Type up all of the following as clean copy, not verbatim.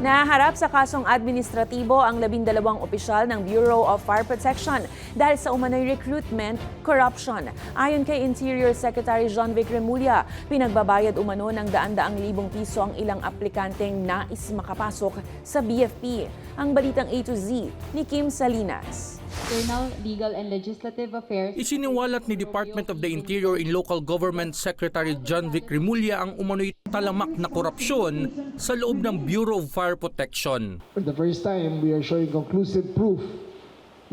Naharap sa kasong administratibo ang 12 opisyal ng Bureau of Fire Protection dahil sa umano'y recruitment corruption. Ayon kay Interior Secretary John Vic Remulla, pinagbabayad umano ng daan-daang libong piso ang ilang aplikanteng nais makapasok sa BFP. Ang balitang A to Z ni Kim Salinas. Internal, Legal and Legislative Affairs. Isiniwalat ni Department of the Interior in Local Government Secretary John Vic Remulla ang umano'y talamak na korupsyon sa loob ng Bureau of Fire Protection. For the first time, we are showing conclusive proof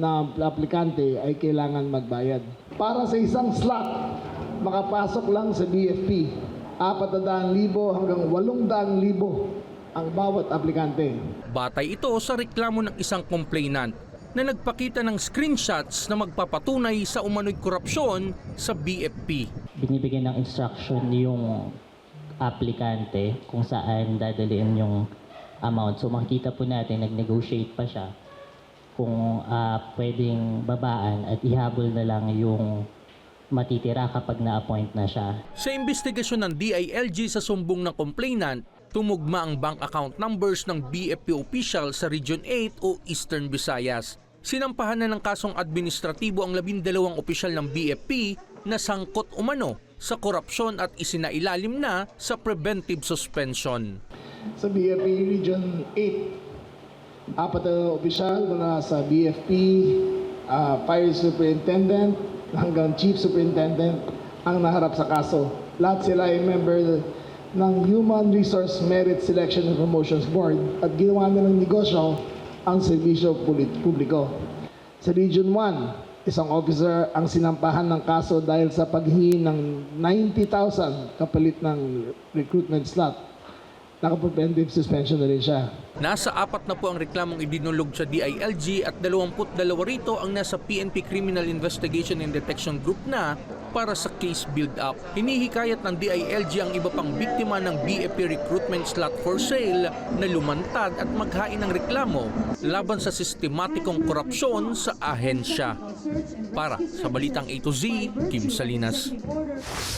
na ang aplikante ay kailangan magbayad. Para sa isang slot, makapasok lang sa BFP, 400,000 hanggang 800,000 ang bawat aplikante. Batay ito sa reklamo ng isang complainant na nagpakita ng screenshots na magpapatunay sa umano'y korupsyon sa BFP. Binibigyan ng instruction yung aplikante kung saan dadaliin yung amount. So makikita po natin, nag-negotiate pa siya kung pwedeng babaan at ihabol na lang yung matitira kapag na-appoint na siya. Sa investigasyon ng DILG sa sumbong ng complainant, tumugma ang bank account numbers ng BFP official sa Region 8 o Eastern Visayas. Sinampahan na ng kasong administratibo ang 12 opisyal ng BFP na sangkot umano sa korupsyon at isinailalim na sa preventive suspension. Sa BFP Region 8, 4 na opisyal mula sa BFP, Fire Superintendent hanggang Chief Superintendent ang naharap sa kaso. Lahat sila ay member ng Human Resource Merit Selection and Promotions Board at ginawa nilang negosyo ang serbisyo publiko. Sa Region 1, isang officer ang sinampahan ng kaso dahil sa paghingi ng 90,000 kapalit ng recruitment slot. Naka-preventive suspension na rin siya. Nasa 4 na po ang reklamong idinulog sa DILG at 22 rito ang nasa PNP Criminal Investigation and Detection Group na para sa case build-up. Hinihikayat ng DILG ang iba pang biktima ng BFP recruitment slot for sale na lumantad at maghain ng reklamo laban sa sistematikong korupsyon sa ahensya. Para sa Balitang A to Z, Kim Salinas.